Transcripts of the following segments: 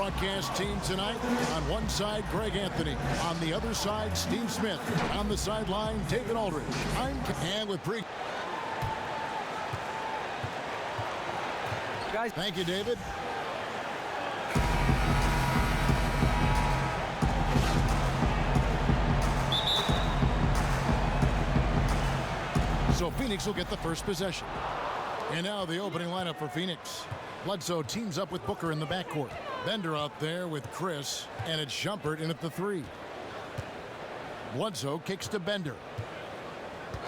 broadcast team tonight. On one side, Greg Anthony. On the other side, Steve Smith. On the sideline, David Aldridge. I'm Ken with pre. Guys, thank you, David. So Phoenix will get the first possession. And now the opening lineup for Phoenix. Bledsoe teams up with Booker in the backcourt. Bender out there with Chris, and it's Shumpert in at the 3. Bledsoe kicks to Bender.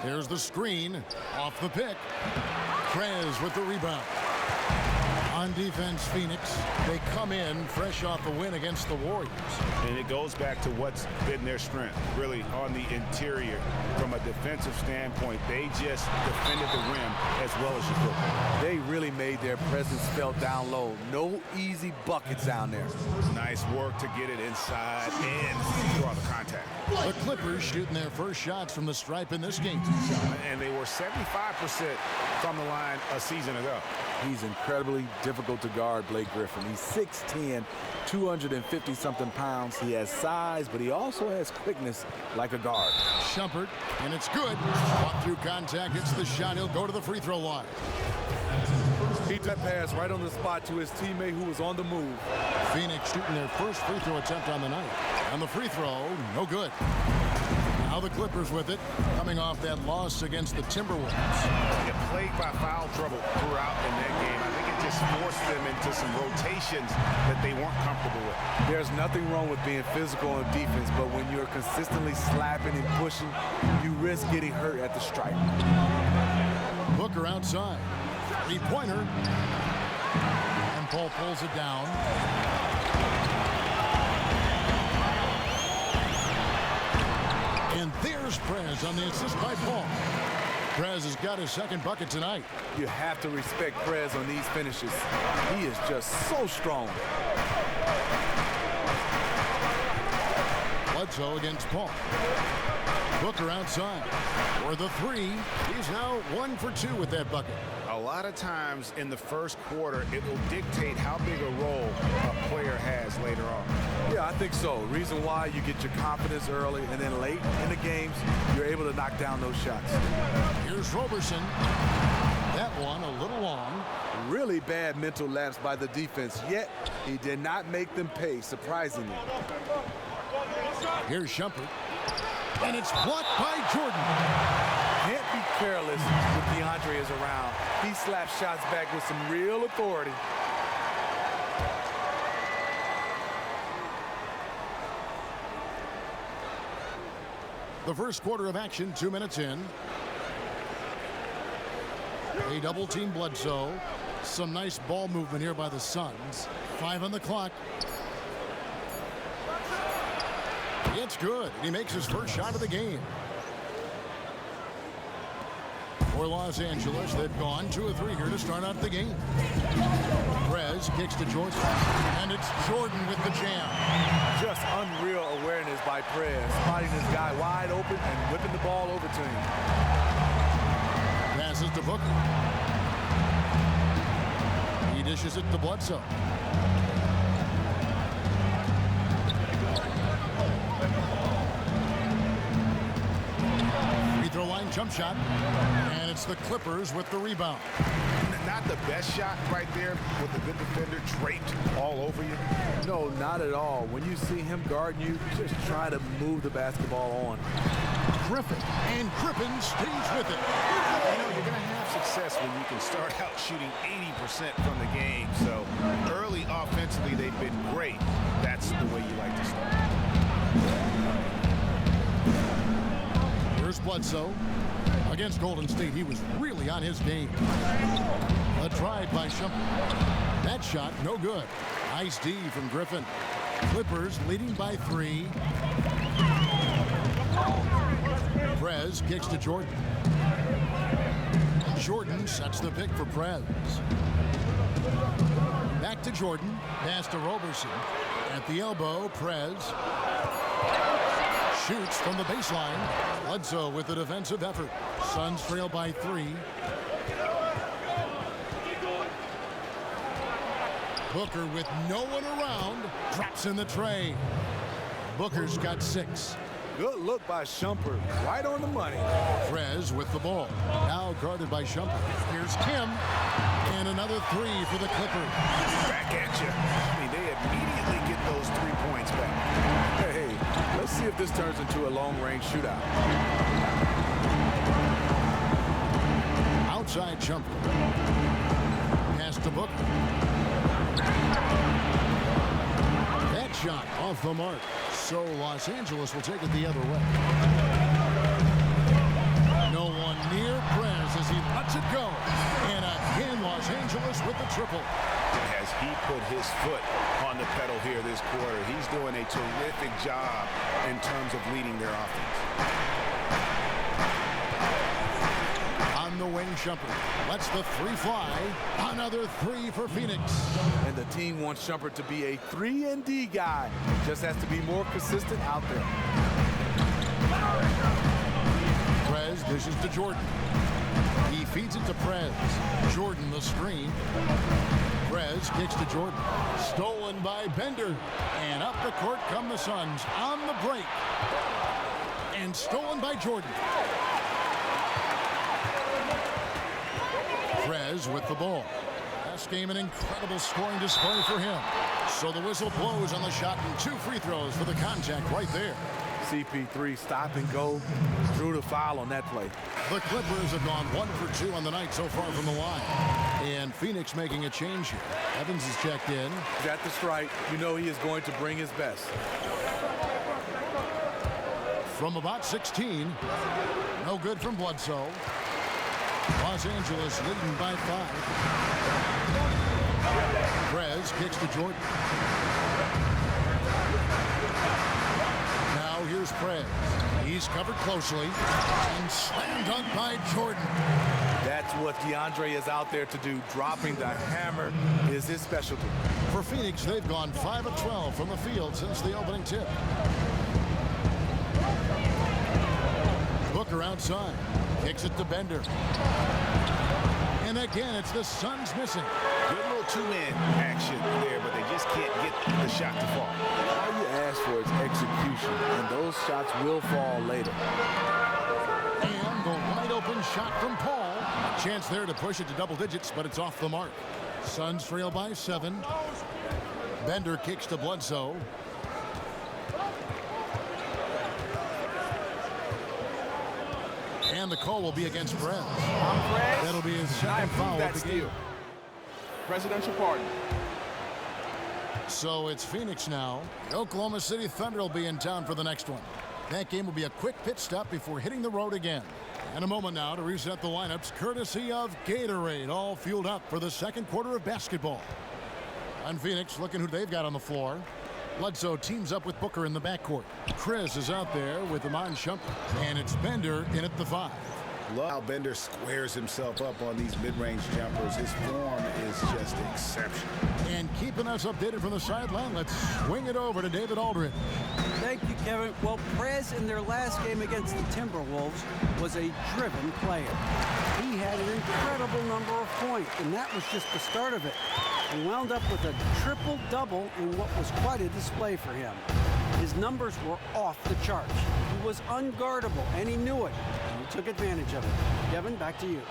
There's the screen. Off the pick. Prez with the rebound. On defense, Phoenix, they come in fresh off a win against the Warriors. And it goes back to what's been their strength, really, on the interior. From a defensive standpoint, they just defended the rim as well as you could. They really made their presence felt down low. No easy buckets down there. Nice work to get it inside and draw the contact. The Clippers shooting their first shots from the stripe in this game. And they were 75% from the line a season ago. He's incredibly difficult to guard, Blake Griffin. He's 6'10", 250-something pounds. He has size, but he also has quickness like a guard. Shumpert, and it's good. Fought through contact, hits the shot. He'll go to the free throw line. He that pass right on the spot to his teammate who was on the move. Phoenix shooting their first free throw attempt on the night. And the free throw, no good. Now the Clippers with it, coming off that loss against the Timberwolves. They plagued by foul trouble throughout in that game. I think it just forced them into some rotations that they weren't comfortable with. There's nothing wrong with being physical on defense, but when you're consistently slapping and pushing, you risk getting hurt at the stripe. Booker outside. Three-pointer. And Paul pulls it down. And there's Prez on the assist by Paul. Prez has got his second bucket tonight. You have to respect Prez on these finishes. He is just so strong. Bledsoe against Paul. Booker outside. For the 3, he's now 1 for 2 with that bucket. A lot of times in the first quarter, it will dictate how big a role a player has later on. Yeah, I think so. Reason why you get your confidence early, and then late in the games, you're able to knock down those shots. Here's Roberson. That one a little long. Really bad mental lapse by the defense, yet he did not make them pay, surprisingly. Here's Shumpert. And it's blocked by Jordan. Can't be careless when DeAndre is around. He slaps shots back with some real authority. The first quarter of action, 2 minutes in. A double team Bledsoe. Some nice ball movement here by the Suns. 5 on the clock. It's good. He makes his first shot of the game. For Los Angeles, they've gone 2 of 3 here to start out the game. Prez kicks to Jordan. And it's Jordan with the jam. Just unreal awareness by Prez, spotting this guy wide open and whipping the ball over to him. Passes to Booker. He dishes it to Bledsoe. Free throw line jump shot. And it's the Clippers with the rebound. Not the best shot right there with the good defender draped all over you. No, not at all. When you see him guarding you, just try to move the basketball on. Griffin, and Griffin stays with it. You know, you're going to have success when you can start out shooting 80% from the game. So early offensively, they've been great. That's the way you like to start. Here's Bledsoe. Against Golden State, he was really on his game. A drive by Shumpert. That shot, no good. Nice D from Griffin. Clippers leading by 3. Prez kicks to Jordan. Jordan sets the pick for Prez. Back to Jordan. Pass to Roberson. At the elbow, Prez shoots from the baseline. Bledsoe with the defensive effort. Suns trail by 3. Booker with no one around drops in the tray. Booker's got 6. Good look by Shumpert. Right on the money. Prez with the ball. Now guarded by Shumpert. Here's Kim. And another 3 for the Clippers. Back at you. I mean, they immediately get those 3 points back. Hey, let's see if this turns into a long-range shootout. Outside Shumpert. Pass to Booker. That shot off the mark. So Los Angeles will take it the other way. No one near Prez as he lets it go. And again, Los Angeles with the triple. As he put his foot on the pedal here this quarter, he's doing a terrific job in terms of leading their offense. On the wing, Shumpert lets the 3 fly. Another 3 for Phoenix. And the team wants Shumpert to be a 3-and-D guy. Just has to be more consistent out there. Prez dishes to Jordan. He feeds it to Prez. Jordan the screen. Prez kicks to Jordan. Stolen by Bender. And up the court come the Suns on the break. And stolen by Jordan. Prez with the ball. Last game, an incredible scoring display for him. So the whistle blows on the shot and 2 free throws for the contact right there. CP3 stop and go. Drew the foul on that play. The Clippers have gone 1 for 2 on the night so far from the line. And Phoenix making a change here. Evans is checked in. He's at the strike. You know he is going to bring his best. From about 16. No good from Bledsoe. Los Angeles leading by 5. Prez kicks to Jordan. Now here's Prez. He's covered closely. And slam dunk by Jordan. That's what DeAndre is out there to do. Dropping the hammer is his specialty. For Phoenix, they've gone 5 of 12 from the field since the opening tip. Booker outside. Kicks it to Bender. And again, it's the Suns missing. Good little 2-man action there, but they just can't get the shot to fall. All you ask for is execution, and those shots will fall later. And the wide open shot from Paul. A chance there to push it to double digits, but it's off the mark. Suns trail by 7. Bender kicks to Bledsoe. And the call will be against Prez. That'll be his second foul of the game. Presidential pardon. So it's Phoenix now. The Oklahoma City Thunder will be in town for the next one. That game will be a quick pit stop before hitting the road again. And a moment now to reset the lineups courtesy of Gatorade, all fueled up for the second quarter of basketball. On Phoenix, looking who they've got on the floor. Bledsoe teams up with Booker in the backcourt. Chris is out there with Iman Shumpert. And it's Bender in at the 5. Love how Bender squares himself up on these mid-range jumpers. His form is just exceptional. And keeping us updated from the sideline, let's swing it over to David Aldridge. Thank you, Kevin. Well, Prez in their last game against the Timberwolves was a driven player. He had an incredible number of points, and that was just the start of it. He wound up with a triple-double in what was quite a display for him. His numbers were off the charts. He was unguardable, and he knew it. And he took advantage of it. Kevin, back to you.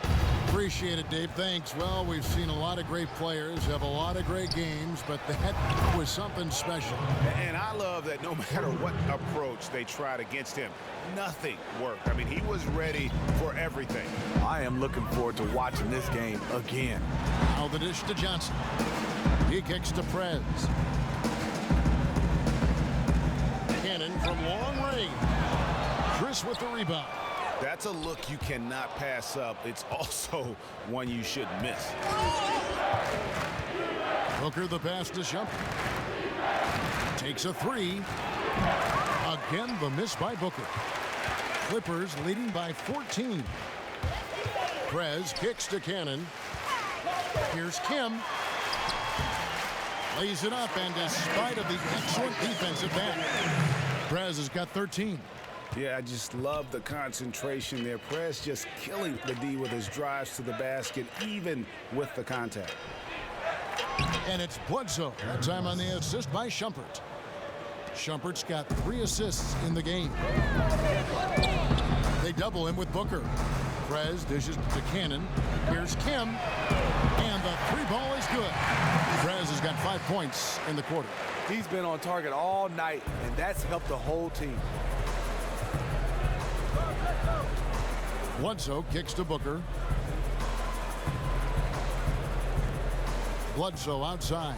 Appreciate it, Dave. Thanks. Well, we've seen a lot of great players have a lot of great games, but that was something special. And I love that no matter what approach they tried against him, nothing worked. I mean, he was ready for everything. I am looking forward to watching this game again. Now the dish to Johnson. He kicks to Prez. Cannon from long range. Chris with the rebound. That's a look you cannot pass up. It's also one you should miss. Booker the pass to Shumpert. Takes a 3. Again, the miss by Booker. Clippers leading by 14. Prez kicks to Cannon. Here's Kim. Lays it up, and despite of the excellent defensive back, Prez has got 13. Yeah, I just love the concentration there. Prez just killing the D with his drives to the basket, even with the contact. And it's Bledsoe. That time on the assist by Shumpert. Shumpert's got 3 assists in the game. They double him with Booker. Prez dishes to Cannon. Here's Kim. And the 3-ball is good. Prez has got 5 points in the quarter. He's been on target all night, and that's helped the whole team. Bledsoe kicks to Booker. Bledsoe outside.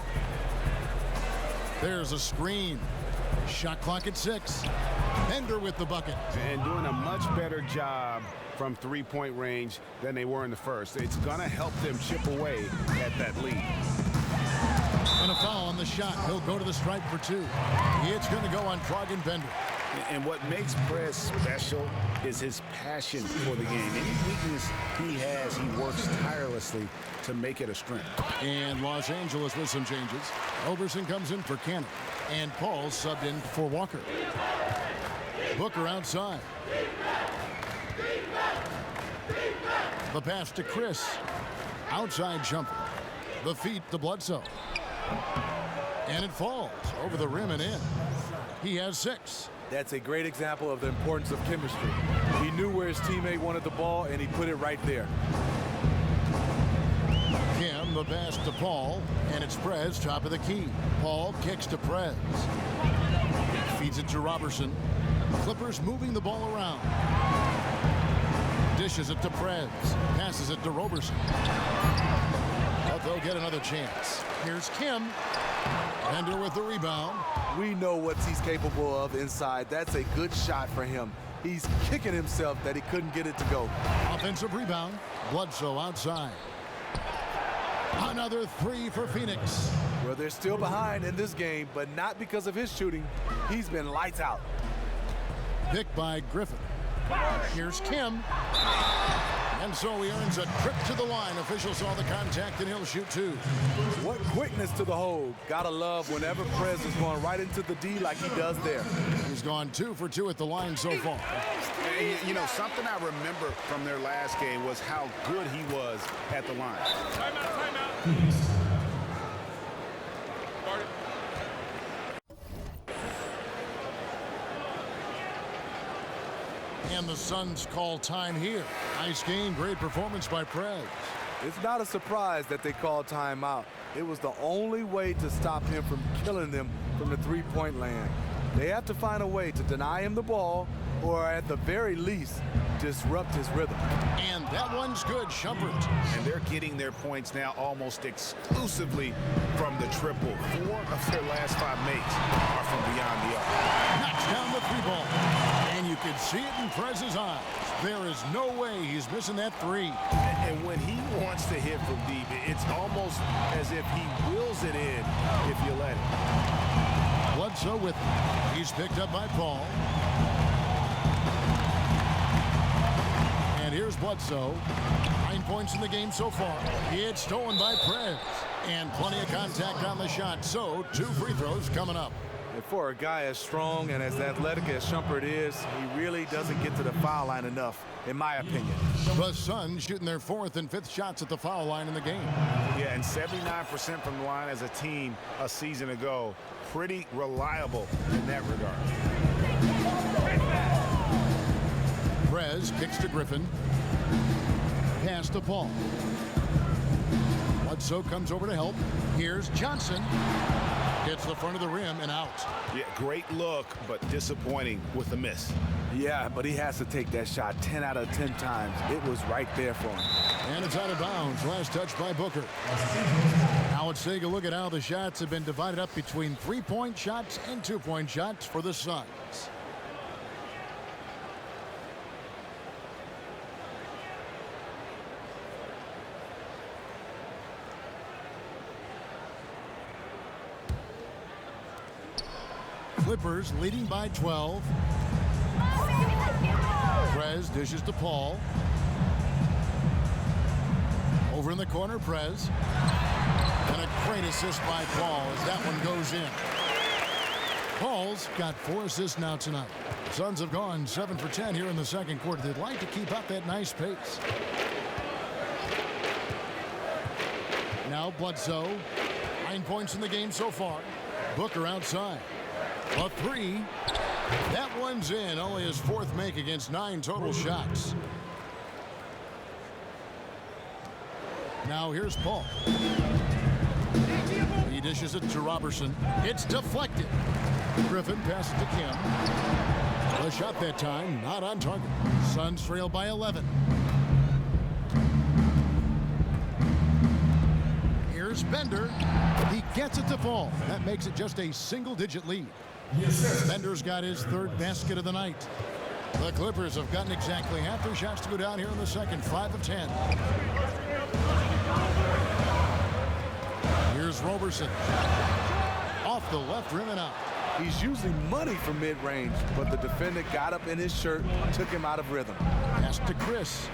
There's a screen. Shot clock at 6. Bender with the bucket. And doing a much better job from three-point range than they were in the first. It's going to help them chip away at that lead. And a foul on the shot. He'll go to the stripe for 2. It's going to go on Trogan Bender. And what makes Prez special is his passion for the game. Any weakness he has, he works tirelessly to make it a strength. And Los Angeles with some changes. Elverson comes in for Cannon. And Paul subbed in for Walker. Booker outside. The pass to Chris. Outside jumper. The feet to Bledsoe. And it falls over the rim and in. He has 6. That's a great example of the importance of chemistry. He knew where his teammate wanted the ball, and he put it right there. Kim, the pass to Paul, and it's Prez, top of the key. Paul kicks to Prez. Feeds it to Robertson. Clippers moving the ball around. Dishes it to Prez. Passes it to Robertson. But they'll get another chance. Here's Kim. Bender with the rebound. We know what he's capable of inside. That's a good shot for him. He's kicking himself that he couldn't get it to go. Offensive rebound. Bledsoe outside. Another 3 for Phoenix. Well, they're still behind in this game, but not because of his shooting. He's been lights out. Picked by Griffin. Here's Kim. And so he earns a trip to the line. Officials saw the contact, and he'll shoot 2. What quickness to the hole. Gotta love whenever Prez is going right into the D like he does there. He's gone 2 for 2 at the line so far. And, you know, something I remember from their last game was how good he was at the line. Timeout. Start it. And the Suns call time here. Nice game, great performance by Prez. It's not a surprise that they called timeout. It was the only way to stop him from killing them from the three-point land. They have to find a way to deny him the ball, or at the very least, disrupt his rhythm. And that one's good, Shumpert. And they're getting their points now almost exclusively from the triple. 4 of their last 5 makes are from beyond the arc. Knocks down the 3-ball. And you can see it in Prez's eyes. There is no way he's missing that 3. And when he wants to hit from deep, it's almost as if he wills it in if you let it. Bledsoe with him. He's picked up by Paul. And here's Bledsoe. 9 points in the game so far. It's stolen by Prez. And plenty of contact on the shot. So 2 free throws coming up. And for a guy as strong and as athletic as Shumpert is, he really doesn't get to the foul line enough, in my opinion. The Suns shooting their 4th and 5th shots at the foul line in the game. Yeah, and 79% from the line as a team a season ago. Pretty reliable in that regard. Prez kicks to Griffin. Pass to Paul. Bledsoe comes over to help. Here's Johnson. Hits the front of the rim and out. Yeah, great look, but disappointing with the miss. Yeah, but he has to take that shot 10 out of 10 times. It was right there for him. And it's out of bounds. Last touch by Booker. Now let's take a look at how the shots have been divided up between 3-point shots and 2-point shots for the Suns. Clippers leading by 12. Prez dishes to Paul. Over in the corner, Prez. And a great assist by Paul as that one goes in. Paul's got 4 assists now tonight. Suns have gone 7 for 10 here in the second quarter. They'd like to keep up that nice pace. Now Bledsoe. 9 points in the game so far. Booker outside. A three. That one's in. Only his fourth make against 9 total shots. Now here's Paul. He dishes it to Robertson. It's deflected. Griffin passes to Kim. A shot that time, not on target. Suns trail by 11. Here's Bender. He gets it to fall. That makes it just a single-digit lead. Bender's got his third basket of the night. The Clippers have gotten exactly half their shots to go down here in the second, 5 of 10. Here's Robertson. Off the left rim and out. He's usually money from mid-range, but the defender got up in his shirt, took him out of rhythm. Pass to Chris.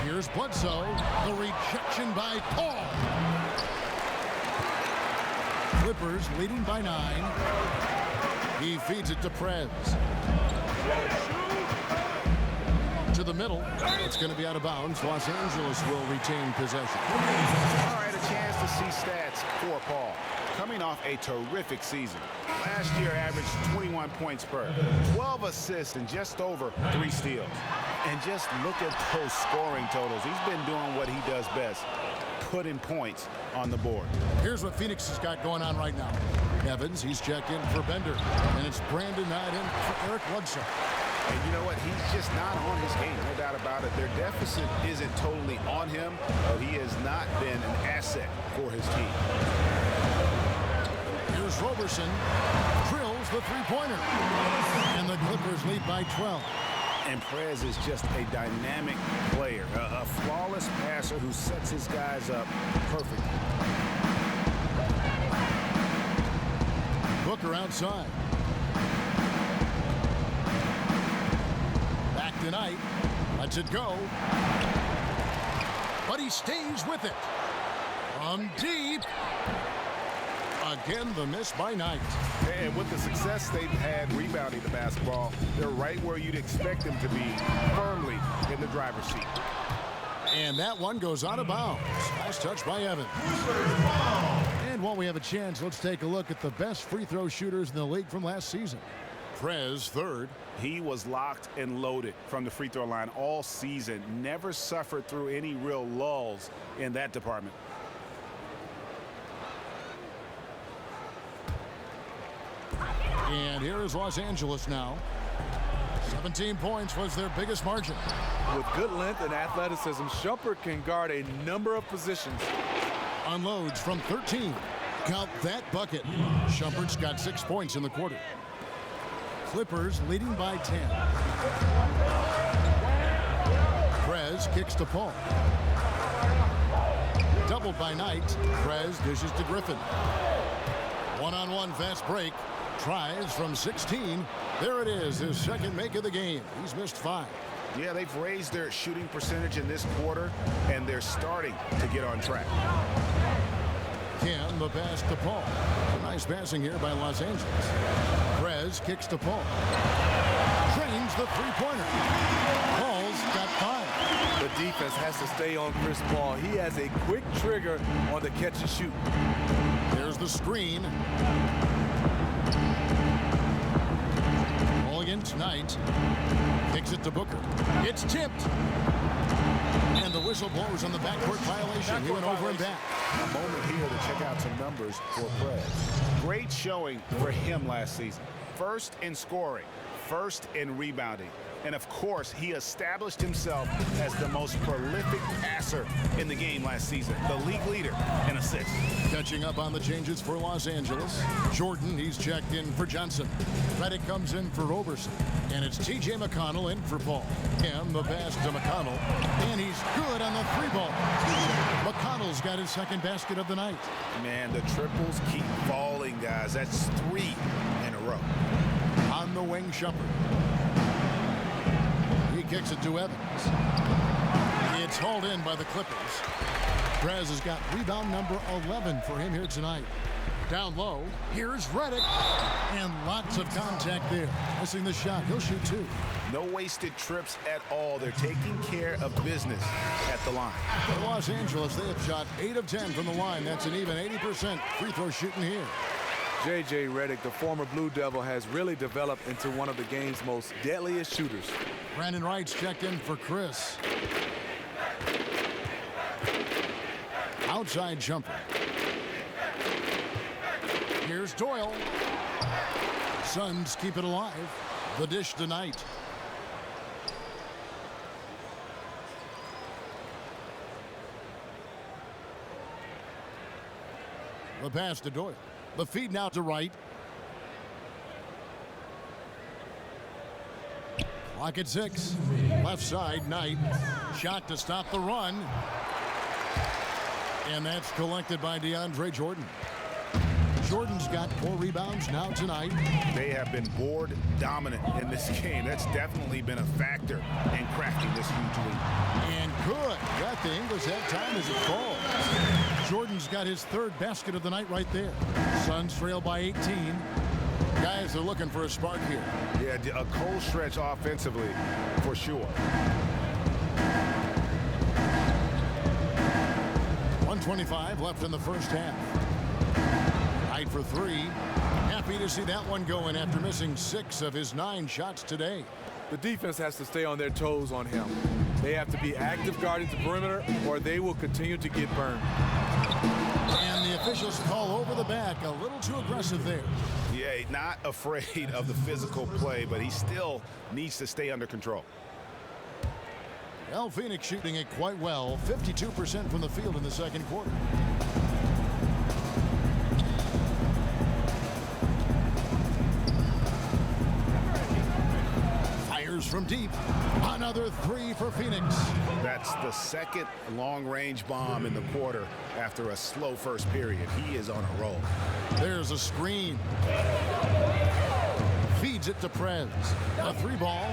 Here's Bledsoe. The rejection by Paul. Clippers leading by 9. He feeds it to Prez. To the middle. It's going to be out of bounds. Los Angeles will retain possession. All right, a chance to see stats for Paul. Coming off a terrific season. Last year averaged 21 points per, 12 assists, and just over 3 steals. And just look at those scoring totals. He's been doing what he does best, putting points on the board. Here's what Phoenix has got going on right now. Evans, he's checked in for Bender. And it's Brandon Knight in for Eric Bledsoe. And you know what? He's just not on his game, no doubt about it. Their deficit isn't totally on him, but he has not been an asset for his team. Here's Robertson. Drills the three-pointer. And the Clippers lead by 12. And Prez is just a dynamic player, a flawless passer who sets his guys up perfectly. Booker outside. Back tonight. Lets it go. But he stays with it. From deep. Again, the miss by Knight. And with the success they've had rebounding the basketball, they're right where you'd expect them to be, firmly in the driver's seat. And that one goes out of bounds. Nice touch by Evans. And while we have a chance, let's take a look at the best free throw shooters in the league from last season. Prez, third. He was locked and loaded from the free throw line all season. Never suffered through any real lulls in that department. And here is Los Angeles now. 17 points was their biggest margin. With good length and athleticism, Shumpert can guard a number of positions. Unloads from 13. Count that bucket. Shumpert's got 6 points in the quarter. Clippers leading by 10. Prez kicks to Paul. Doubled by Knight. Prez dishes to Griffin. One-on-one fast break. Tries from 16. There it is, his second make of the game. He's missed 5. Yeah, they've raised their shooting percentage in this quarter, and they're starting to get on track. Kim, the pass to Paul. Nice passing here by Los Angeles. Prez kicks to Paul. Trains the three-pointer. Paul's got 5. The defense has to stay on Chris Paul. He has a quick trigger on the catch and shoot. There's the screen. Tonight kicks it to Booker. It's tipped. And the whistle blows on the backcourt violation. He went over and back. A moment here to check out some numbers for Prez. Great showing for him last season. First in scoring, first in rebounding. And of course, he established himself as the most prolific passer in the game last season. The league leader in assists. Catching up on the changes for Los Angeles. Jordan, he's checked in for Johnson. Redick comes in for Robertson. And it's T.J. McConnell in for Paul. And the pass to McConnell. And he's good on the 3-ball. McConnell's got his second basket of the night. Man, the triples keep falling, guys. That's 3 in a row. On the wing, Shumpert. He kicks it to Evans. It's hauled in by the Clippers. Prez has got rebound number 11 for him here tonight. Down low, here's Redick, and lots of contact there. Missing the shot, he'll shoot 2. No wasted trips at all. They're taking care of business at the line. For Los Angeles, they have shot 8 of 10 from the line. That's an even 80% free throw shooting here. J.J. Redick, the former Blue Devil, has really developed into one of the game's most deadliest shooters. Brandon Wright's checked in for Chris. Outside jumper. Here's Doyle. Suns keep it alive. The dish tonight. The pass to Doyle. The feed now to Wright. Clock at 6. Left side, Knight. Shot to stop the run. And that's collected by DeAndre Jordan. Jordan's got 4 rebounds now tonight. They have been board dominant in this game. That's definitely been a factor in cracking this huge lead. And good. Got the English that time as it falls. Jordan's got his 3rd basket of the night right there. Suns trail by 18. Guys are looking for a spark here. Yeah, a cold stretch offensively for sure. 1:25 left in the first half. Knight for 3. Happy to see that one going after missing 6 of his 9 shots today. The defense has to stay on their toes on him. They have to be active guarding the perimeter or they will continue to get burned. And the officials call over the back. A little too aggressive there. Yeah, not afraid of the physical play, but he still needs to stay under control. Well, Phoenix shooting it quite well. 52% from the field in the second quarter. Fires from deep. Another 3 for Phoenix. That's the second long-range bomb in the quarter after a slow first period. He is on a roll. There's a screen. Feeds it to Prez. A 3-ball.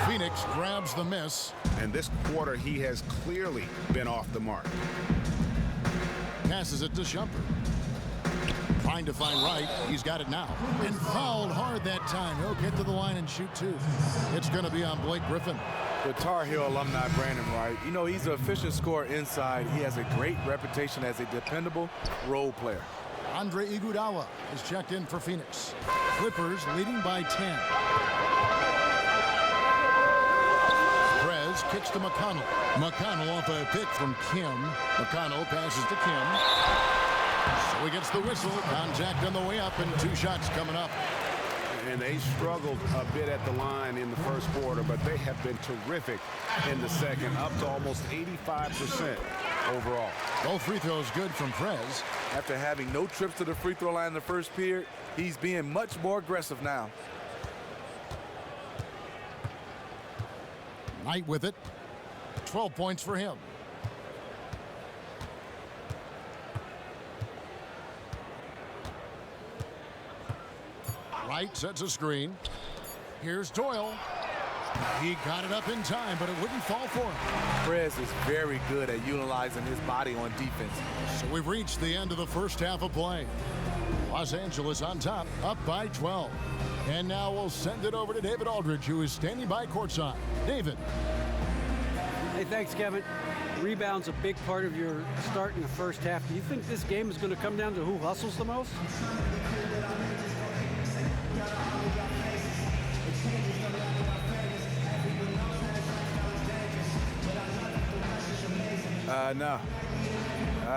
Phoenix grabs the miss. And this quarter, he has clearly been off the mark. Passes it to Shumpert. Trying to find Wright. He's got it now. And fouled hard that time. He'll get to the line and shoot 2. It's going to be on Blake Griffin. The Tar Heel alumni Brandon Wright. You know, he's an efficient scorer inside. He has a great reputation as a dependable role player. Andre Iguodala is checked in for Phoenix. Clippers leading by 10. Prez kicks to McConnell. McConnell off a pick from Kim. McConnell passes to Kim. So he gets the whistle. Contact on the way up and 2 shots coming up. And they struggled a bit at the line in the first quarter, but they have been terrific in the second, up to almost 85% overall. Both free throws good from Prez. After having no trips to the free throw line in the first period, he's being much more aggressive now. Knight with it. 12 points for him. Wright sets a screen. Here's Doyle. He got it up in time, but it wouldn't fall for him. Prez is very good at utilizing his body on defense. So we've reached the end of the first half of play. Los Angeles on top, up by 12. And now we'll send it over to David Aldridge, who is standing by courtside. David. Hey, thanks, Kevin. Rebound's a big part of your start in the first half. Do you think this game is going to come down to who hustles the most? No.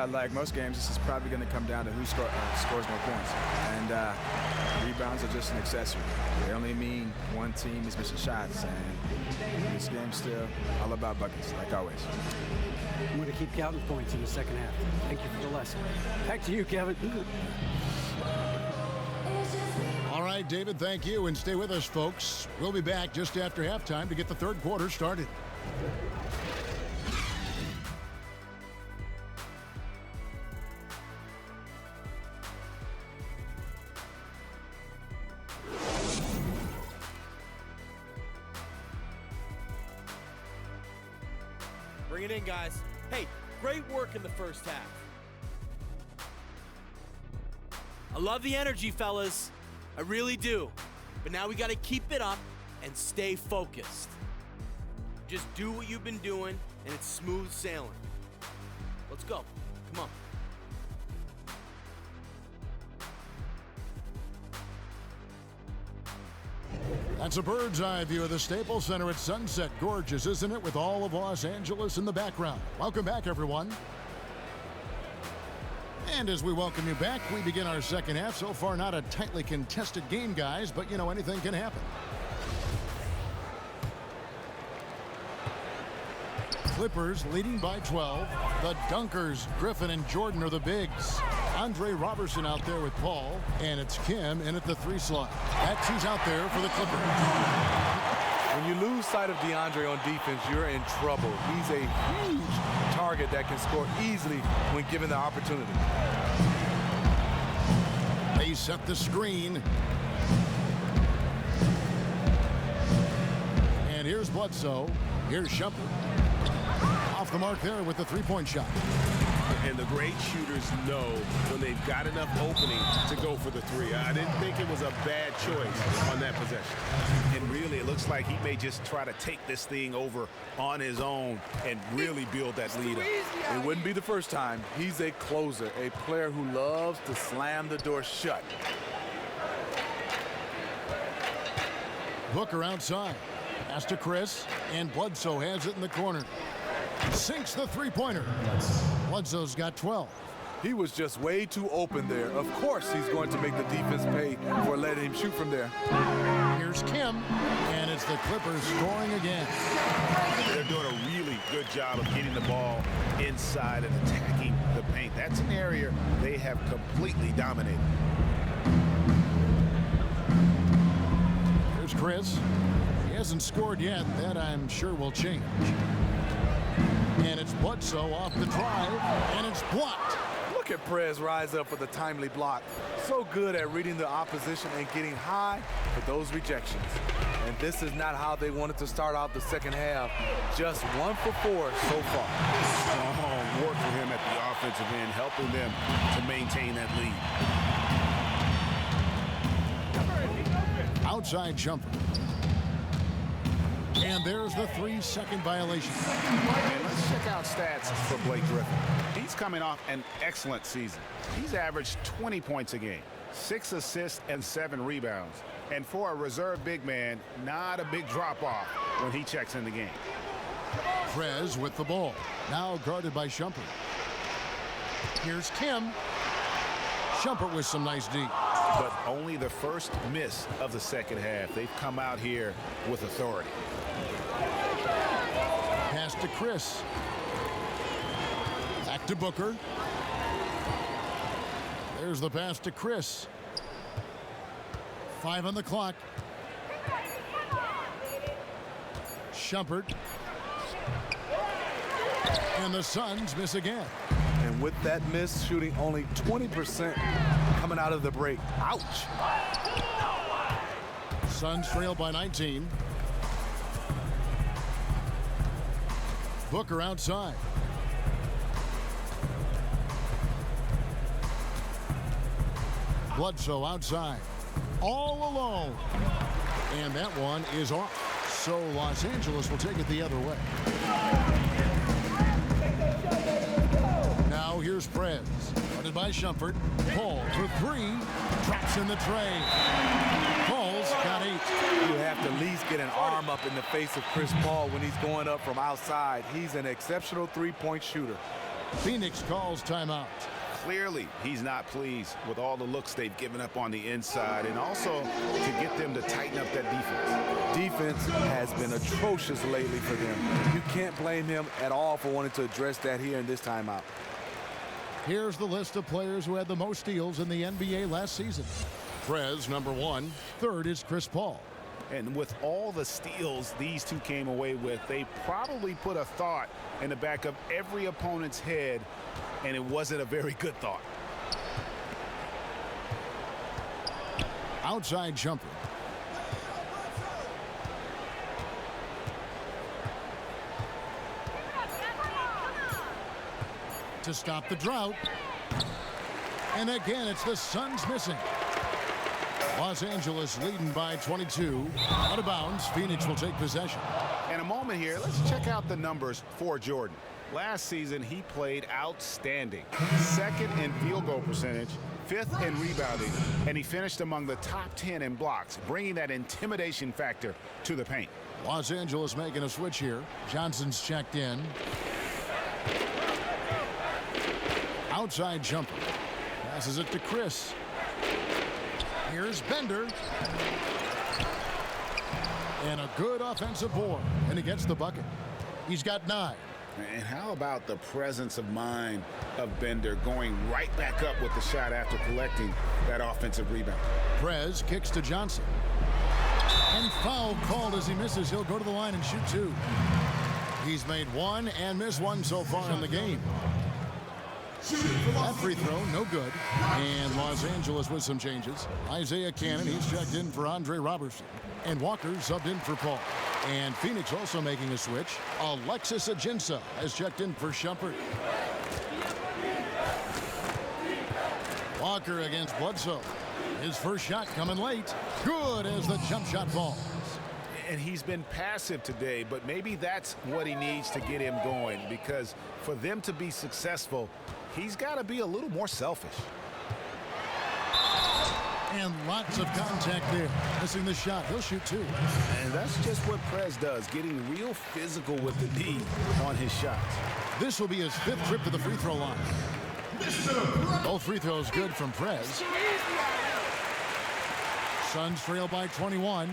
Like most games, this is probably going to come down to who scores more points. And rebounds are just an accessory. They only mean one team is missing shots. And this game's still all about buckets, like always. I'm going to keep counting points in the second half. Thank you for the lesson. Back to you, Kevin. All right, David, thank you. And stay with us, folks. We'll be back just after halftime to get the third quarter started. Bring it in, guys. Hey, great work in the first half. I love the energy, fellas. I really do. But now we got to keep it up and stay focused. Just do what you've been doing, and it's smooth sailing. Let's go. Come on. That's a bird's eye view of the Staples Center at sunset. Gorgeous, isn't it, with all of Los Angeles in the background? Welcome back, everyone. And as we welcome you back, we begin our second half. So far, not a tightly contested game, guys, but, you know, anything can happen. Clippers leading by 12. The Dunkers, Griffin and Jordan, are the bigs. Andre Robertson out there with Paul, and it's Kim in at the 3 slot. That's who's out there for the Clippers. When you lose sight of DeAndre on defense, you're in trouble. He's a huge target that can score easily when given the opportunity. They set the screen. And here's Bledsoe. Here's Shumpert. Off the mark there with the three-point shot. And the great shooters know when they've got enough opening to go for the three. I didn't think it was a bad choice on that possession. And really, it looks like he may just try to take this thing over on his own and really build that lead up. It wouldn't be the first time. He's a closer, a player who loves to slam the door shut. Booker outside. Pass to Chris, and Bledsoe has it in the corner. Sinks the three-pointer. Bledsoe's got 12. He was just way too open there. Of course he's going to make the defense pay for letting him shoot from there. Here's Kim, and it's the Clippers scoring again. They're doing a really good job of getting the ball inside and attacking the paint. That's an area they have completely dominated. Here's Chris. He hasn't scored yet. That, I'm sure, will change. And it's Bledsoe off the drive, and it's blocked. Look at Prez rise up for the timely block. So good at reading the opposition and getting high for those rejections. And this is not how they wanted to start out the second half. Just 1 for 4 so far. Strong work for him at the offensive end, helping them to maintain that lead. Outside jumper. And there's the 3-second violation. And let's check out stats for Blake Griffin. He's coming off an excellent season. He's averaged 20 points a game, 6 assists and 7 rebounds. And for a reserve big man, not a big drop-off when he checks in the game. Prez with the ball. Now guarded by Shumpert. Here's Kim. Shumpert with some nice D. But only the first miss of the second half. They've come out here with authority. Pass to Chris. Back to Booker. There's the pass to Chris. 5 on the clock. Shumpert. And the Suns miss again. And with that miss, shooting only 20% coming out of the break. Ouch. Suns trail by 19. Booker outside. Bledsoe outside. All alone. And that one is off. So Los Angeles will take it the other way. Now here's Prez. Guarded by Shumpert. Paul for 3. Drops in the tray. Paul's got 8. You have to at least get an arm up in the face of Chris Paul when he's going up from outside. He's an exceptional three-point shooter. Phoenix calls timeout. Clearly, he's not pleased with all the looks they've given up on the inside, and also to get them to tighten up that defense. Defense has been atrocious lately for them. You can't blame him at all for wanting to address that here in this timeout. Here's the list of players who had the most steals in the NBA last season. Prez, number 1. Third is Chris Paul. And with all the steals these two came away with, they probably put a thought in the back of every opponent's head, and it wasn't a very good thought. Outside jumper. To stop the drought. And again, it's the Suns missing. Los Angeles leading by 22. Out of bounds, Phoenix will take possession. In a moment here, let's check out the numbers for Jordan. Last season, he played outstanding. Second in field goal percentage, fifth in rebounding, and he finished among the top 10 in blocks, bringing that intimidation factor to the paint. Los Angeles making a switch here. Johnson's checked in. Outside jumper. Passes it to Chris. Here's Bender. And a good offensive board. And he gets the bucket. He's got 9. And how about the presence of mind of Bender going right back up with the shot after collecting that offensive rebound? Prez kicks to Johnson. And foul called as he misses. He'll go to the line and shoot 2. He's made 1 and missed 1 so far in the game. That free throw, no good. And Los Angeles with some changes. Isaiah Cannon, he's checked in for Andre Robertson. And Walker subbed in for Paul. And Phoenix also making a switch. Alexis Ajinça has checked in for Shumpert. Walker against Bledsoe. His first shot coming late. Good as the jump shot falls. And he's been passive today, but maybe that's what he needs to get him going, because for them to be successful, he's got to be a little more selfish. And lots of contact there. Missing the shot. He'll shoot 2. And that's just what Prez does, getting real physical with the D on his shots. This will be his 5th trip to the free throw line. Both free throws good from Prez. Suns trail by 21.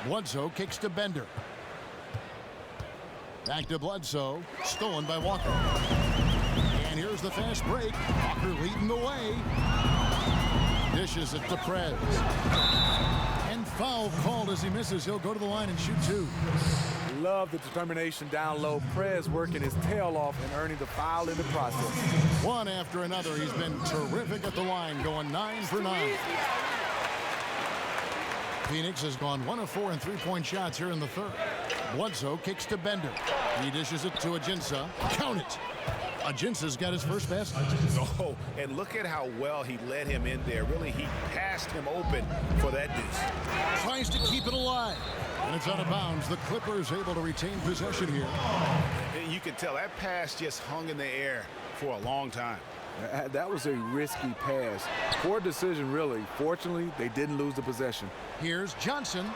Bledsoe kicks to Bender. Back to Bledsoe. Stolen by Walker. And here's the fast break. Walker leading the way. Dishes it to Prez. And foul called as he misses. He'll go to the line and shoot 2. Love the determination down low. Prez working his tail off and earning the foul in the process. One after another. He's been terrific at the line, going 9 for 9. Phoenix has gone 1 of 4 in three-point shots here in the third. Bledsoe kicks to Bender. He dishes it to Ajinça. Count it. Ajinça's got his first basket. Oh, and look at how well he led him in there. Really, he passed him open for that deuce. Tries to keep it alive. And it's out of bounds. The Clippers able to retain possession here. And you can tell that pass just hung in the air for a long time. That was a risky pass. Poor decision, really. Fortunately, they didn't lose the possession. Here's Johnson.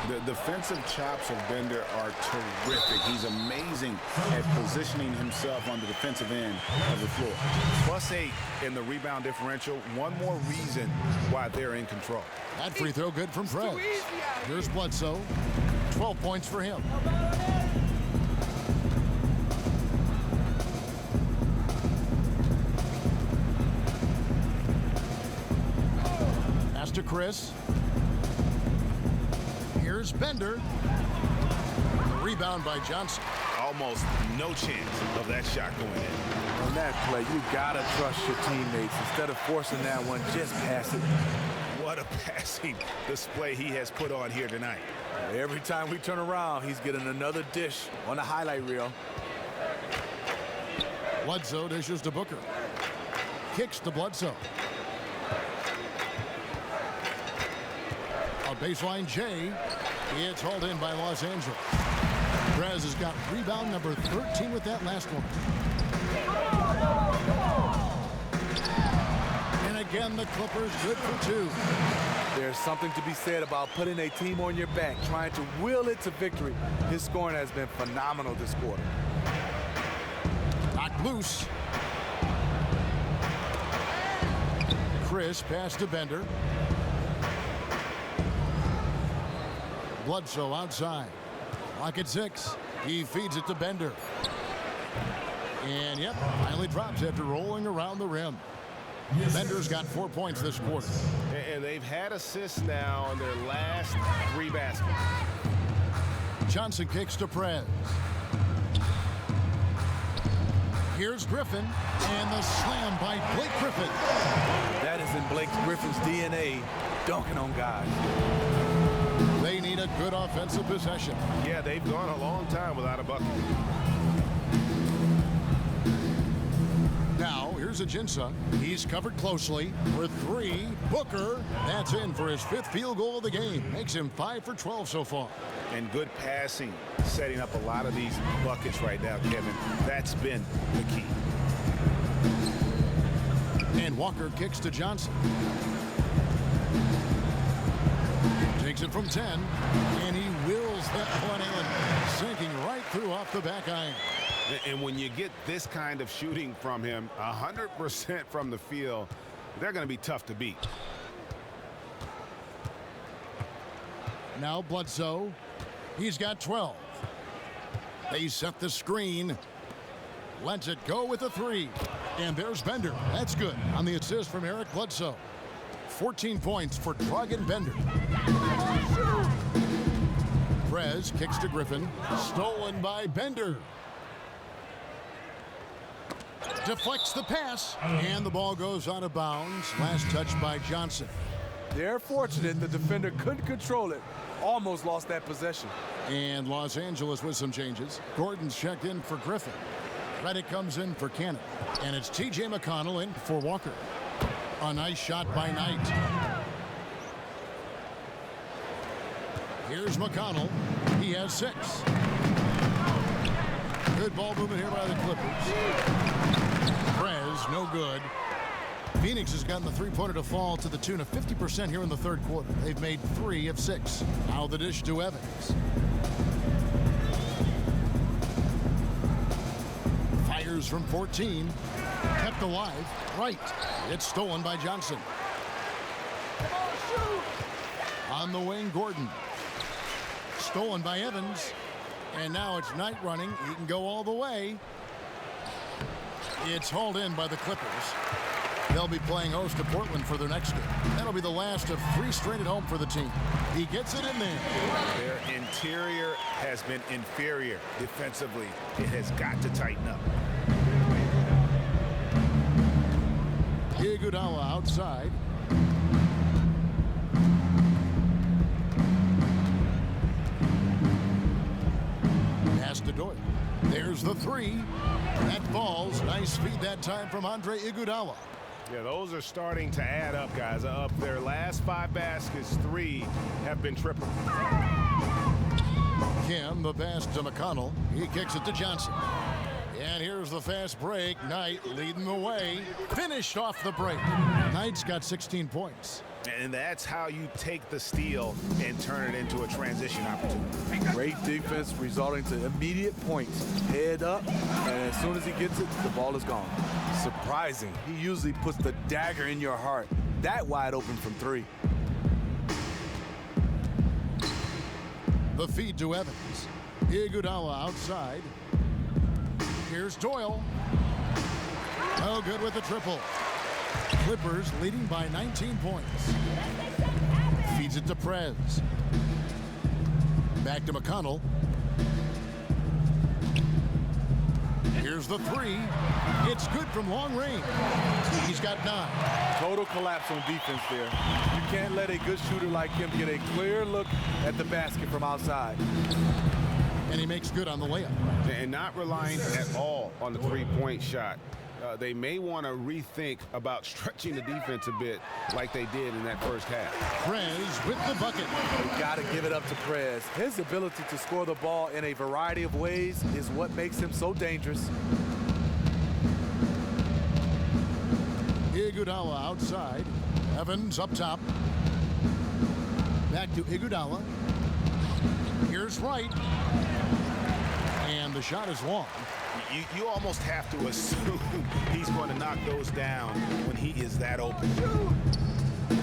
The defensive chops of Bender are terrific. He's amazing at positioning himself on the defensive end of the floor. +8 in the rebound differential. One more reason why they're in control. That free throw good from Prez. Here's Bledsoe. 12 points for him. Pass to Chris. Here's Bender. The rebound by Johnson. Almost no chance of that shot going in. On that play, you gotta trust your teammates. Instead of forcing that one, just pass it. What a passing display he has put on here tonight. Every time we turn around, he's getting another dish on the highlight reel. Bledsoe dishes to Booker. Kicks to Bledsoe. A baseline J. It's hauled in by Los Angeles. Prez has got rebound number 13 with that last one. And again, the Clippers good for 2. There's something to be said about putting a team on your back, trying to will it to victory. His scoring has been phenomenal this quarter. Knocked loose. Chris pass to Bender. Bledsoe outside. Lock at 6. He feeds it to Bender. And, yep, finally drops after rolling around the rim. Bender's got 4 points this quarter. And they've had assists now in their last 3 baskets. Johnson kicks to Prez. Here's Griffin. And the slam by Blake Griffin. That is in Blake Griffin's DNA, dunking on guys. They need a good offensive possession. Yeah, they've gone a long time without a bucket. Now, here's comes Ajinça. He's covered closely for three. Booker, that's in for his 5th field goal of the game. Makes him 5 for 12 so far. And good passing, setting up a lot of these buckets right now, Kevin. That's been the key. And Walker kicks to Johnson. Takes it from 10, and he wills that one in, sinking right through off the back iron. And when you get this kind of shooting from him, 100% from the field, they're going to be tough to beat. Now Bledsoe. He's got 12. They set the screen. Lets it go with a 3. And there's Bender. That's good on the assist from Eric Bledsoe. 14 points for Dragan Bender. Prez kicks to Griffin. Stolen by Bender. Deflects the pass. And the ball goes out of bounds. Last touch by Johnson. They're fortunate the defender couldn't control it. Almost lost that possession. And Los Angeles with some changes. Gordon's checked in for Griffin. Reddick comes in for Cannon. And it's T.J. McConnell in for Walker. A nice shot by Knight. Here's McConnell. He has 6. Good ball movement here by the Clippers. Prez, no good. Phoenix has gotten the three-pointer to fall to the tune of 50% here in the third quarter. They've made 3 of 6. Now the dish to Evans. Fires from 14. Kept alive. Right. It's stolen by Johnson. On the wing, Gordon. Stolen by Evans. And now it's Knight running. He can go all the way. It's hauled in by the Clippers. They'll be playing host to Portland for their next game. That'll be the last of 3 straight at home for the team. He gets it in there. Their interior has been inferior defensively. It has got to tighten up. Iguodala outside. Pass to Doyle. There's the 3. That falls. Nice feed that time from Andre Iguodala. Yeah, those are starting to add up, guys. Up their last 5 baskets, 3 have been triple. Kim, the pass to McConnell. He kicks it to Johnson. And here's the fast break. Knight leading the way. Finished off the break. Knight's got 16 points. And that's how you take the steal and turn it into a transition opportunity. Great defense resulting to immediate points. Head up, and as soon as he gets it, the ball is gone. Surprising. He usually puts the dagger in your heart. That wide open from 3. The feed to Evans. Iguodala outside. Here's Doyle. Oh, good with the triple. Clippers leading by 19 points. Feeds it to Prez. Back to McConnell. Here's the 3. It's good from long range. He's got 9. Total collapse on defense there. You can't let a good shooter like him get a clear look at the basket from outside. And he makes good on the layup. And not relying at all on the three-point shot. They may want to rethink about stretching the defense a bit like they did in that first half. Prez with the bucket. You got to give it up to Prez. His ability to score the ball in a variety of ways is what makes him so dangerous. Iguodala outside. Evans up top. Back to Iguodala. Here's Wright. And the shot is long. You almost have to assume he's going to knock those down when he is that open.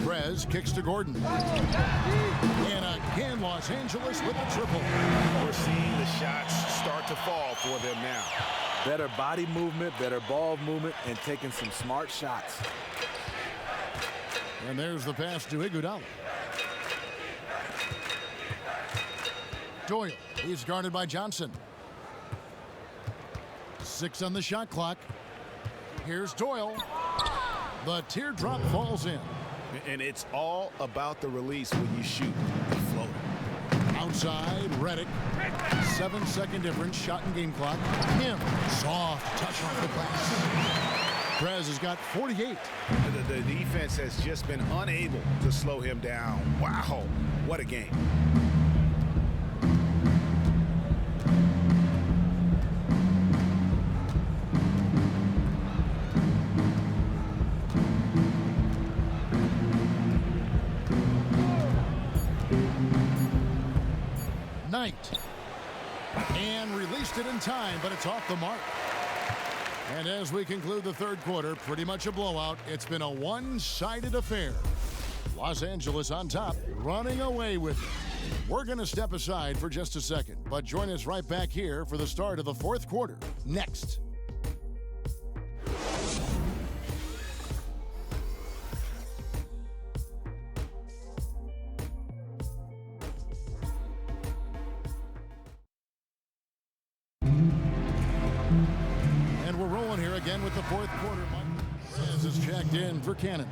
Prez kicks to Gordon. And again, Los Angeles with the triple. We're seeing the shots start to fall for them now. Better body movement, better ball movement, and taking some smart shots. And there's the pass to Iguodala. Doyle, he's guarded by Johnson. 6 on the shot clock. Here's Doyle. The teardrop falls in. And it's all about the release when you shoot the floater. Outside, Reddick. 7-second difference, shot and game clock. Him, soft touch off the glass. Prez has got 48. The defense has just been unable to slow him down. Wow, what a game. Knight. And released it in time, but it's off the mark. And as we conclude the third quarter, pretty much a blowout. It's been a one-sided affair. Los Angeles on top, running away with it. We're going to step aside for just a second, but join us right back here for the start of the fourth quarter. Next. Again with the fourth quarter. Prez is checked in for Cannon.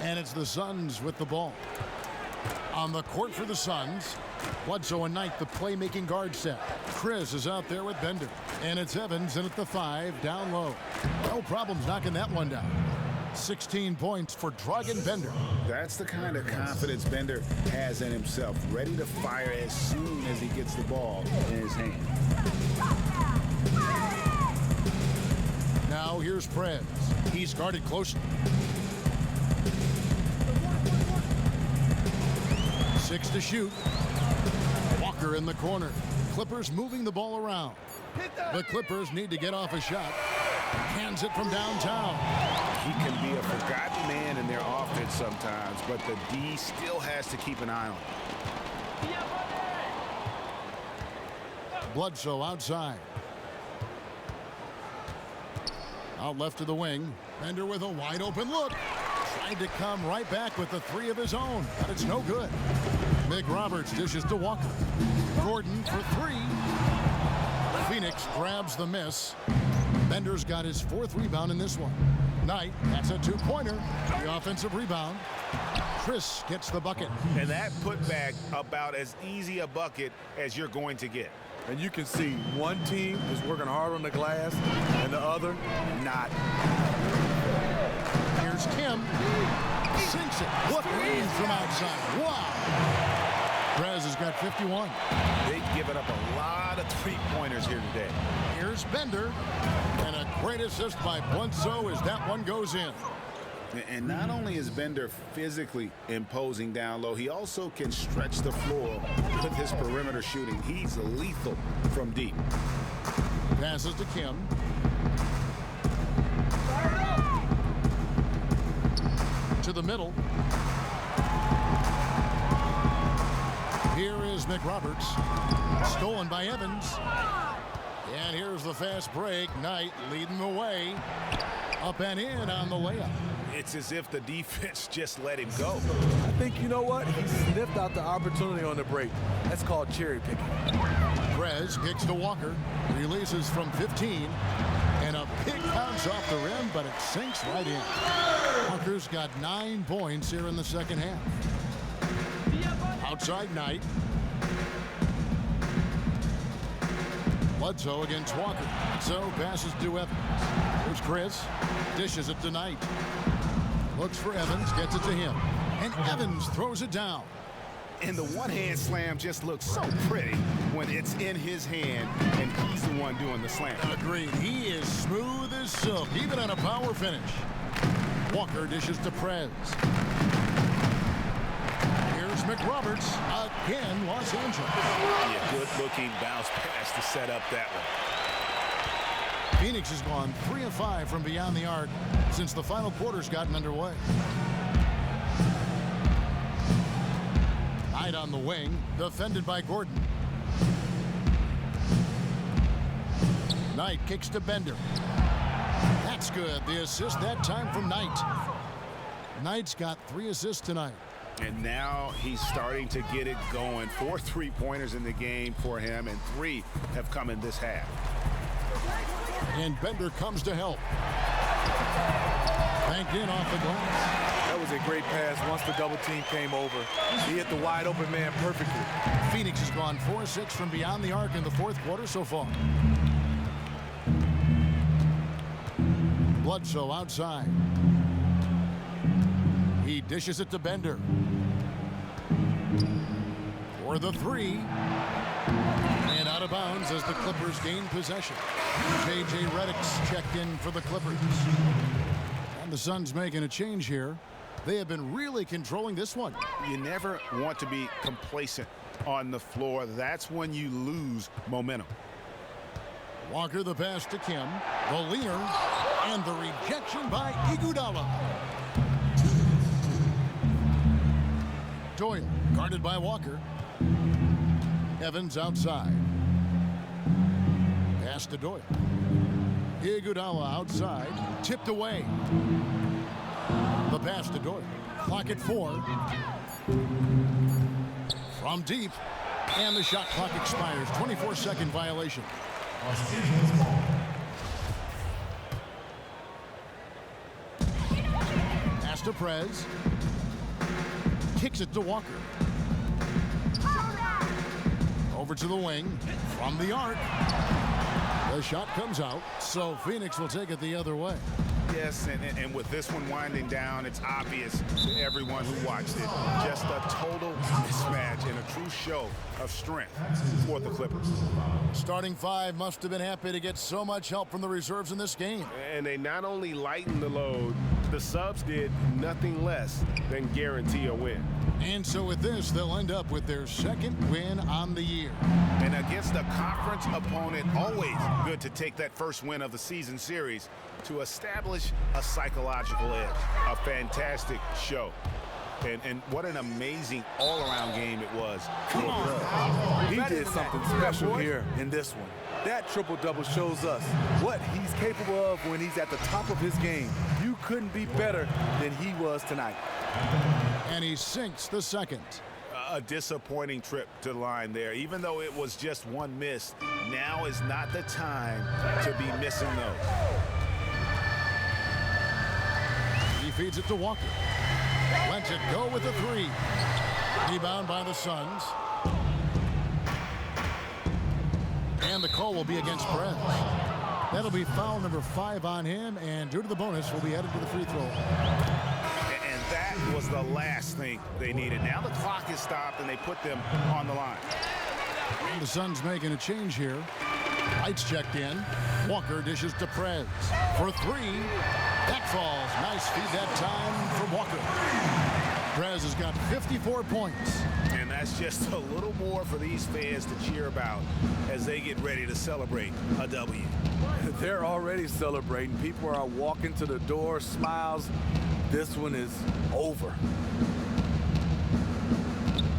And it's the Suns with the ball. On the court for the Suns, Bledsoe and Knight, the playmaking guard set. Chris is out there with Bender. And it's Evans in at the 5, down low. No problems knocking that one down. 16 points for Dragan Bender. That's the kind of confidence Bender has in himself. Ready to fire as soon as he gets the ball in his hand. Now here's Prez. He's guarded closely. 6 to shoot. Walker in the corner. Clippers moving the ball around. The Clippers need to get off a shot. Cans it from downtown. He can be a forgotten man in their offense sometimes, but the D still has to keep an eye on him. Bledsoe outside. Out left to the wing. Bender with a wide open look. Tried to come right back with the 3 of his own, but it's no good. Mick Roberts dishes to Walker. Gordon for 3. Phoenix grabs the miss. Bender's got his 4th rebound in this one. Knight, that's a 2-pointer. The offensive rebound. Chris gets the bucket. And that putback about as easy a bucket as you're going to get. And you can see one team is working hard on the glass and the other not. Here's Kim. Sinks it. What range from outside. Wow. Prez has got 51. They've given up a lot of three-pointers here today. Here's Bender. And a great assist by Bledsoe as that one goes in. And not only is Bender physically imposing down low, he also can stretch the floor with his perimeter shooting. He's lethal from deep. Passes to Kim. To the middle. Here is McRoberts. Stolen by Evans. And here's the fast break. Knight leading the way. Up and in on the layup. It's as if the defense just let him go. I think, you know what? He sniffed out the opportunity on the break. That's called cherry picking. Prez kicks to Walker. Releases from 15. And a big bounce off the rim, but it sinks right in. Walker's got 9 points here in the second half. Outside Knight. Bledsoe against Walker. So passes to Evans. Here's Chris. Dishes it to Knight. Looks for Evans. Gets it to him. And Evans throws it down. And the one-hand slam just looks so pretty when it's in his hand and he's the one doing the slam. Agreed. He is smooth as silk, even on a power finish. Walker dishes to Prez. Here's McRoberts. Again, Los Angeles. Yeah, good-looking bounce pass to set up that one. Phoenix has gone 3 of 5 from beyond the arc since the final quarter's gotten underway. Knight on the wing, defended by Gordon. Knight kicks to Bender. That's good. The assist that time from Knight. Knight's got 3 assists tonight. And now he's starting to get it going. 4 three-pointers in the game for him, and 3 have come in this half. And Bender comes to help. Banked in off the glass. That was a great pass once the double team came over. He hit the wide open man perfectly. Phoenix has gone 4-6 from beyond the arc in the fourth quarter so far. Bledsoe outside. He dishes it to Bender. For the three. And out of bounds as the Clippers gain possession. J.J. Redick's checked in for the Clippers. And the Suns making a change here. They have been really controlling this one. You never want to be complacent on the floor. That's when you lose momentum. Walker the pass to Kim. The leaner. And the rejection by Iguodala. Doyle guarded by Walker. Evans outside. Pass to Doyle. Iguodala outside. Tipped away. The pass to Doyle. Clock at 4. From deep. And the shot clock expires. 24-second violation. Pass to Prez. Kicks it to Walker. Over to the wing. From the arc. The shot comes out. So Phoenix will take it the other way. Yes, and with this one winding down, it's obvious to everyone who watched it. Just a total mismatch and a true show of strength for the Clippers. Starting five must have been happy to get so much help from the reserves in this game. And they not only lightened the load, the subs did nothing less than guarantee a win. And so with this, they'll end up with their second win on the year. And against a conference opponent, always good to take that first win of the season series to establish a psychological edge. A fantastic show. And what an amazing all-around game it was. He did something special here in this one. That triple-double shows us what he's capable of when he's at the top of his game. You couldn't be better than he was tonight. And he sinks the second. A disappointing trip to the line there. Even though it was just one miss, now is not the time to be missing those. He feeds it to Walker. Lets it go with the three. Rebound by the Suns. And the call will be against Prez. That'll be foul number 5 on him, and due to the bonus, will be headed to the free throw. And that was the last thing they needed. Now the clock is stopped, and they put them on the line. And the Suns making a change here. Lights checked in. Walker dishes to Prez. For 3. That falls. Nice feed that time from Walker. Prez has got 54 points. And that's just a little more for these fans to cheer about as they get ready to celebrate a W. They're already celebrating. People are walking to the door, smiles. This one is over.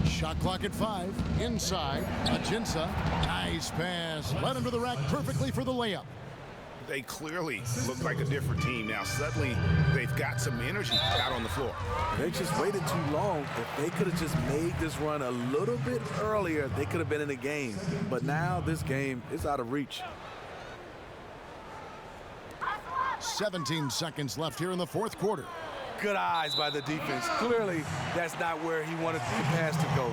Shot clock at 5. Inside. Ajinça. Nice pass. Led him to the rack perfectly for the layup. They clearly look like a different team now. Suddenly, they've got some energy out on the floor. They just waited too long. If they could have just made this run a little bit earlier, they could have been in the game. But now this game is out of reach. 17 seconds left here in the fourth quarter. Good eyes by the defense. Clearly, that's not where he wanted the pass to go,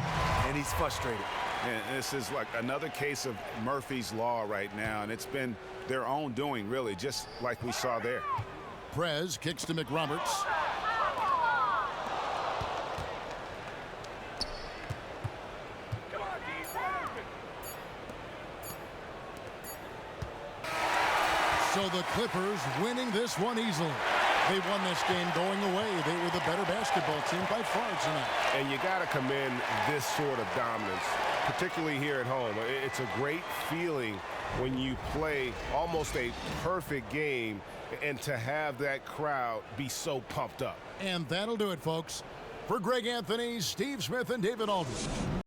and he's frustrated. And this is like another case of Murphy's Law right now, and it's been their own doing, really, just like we saw there. Prez kicks to McRoberts. So the Clippers winning this one easily. They won this game going away. They were the better basketball team by far tonight. And you got to commend this sort of dominance, particularly here at home. It's a great feeling when you play almost a perfect game and to have that crowd be so pumped up. And that'll do it, folks. For Greg Anthony, Steve Smith, and David Aldridge.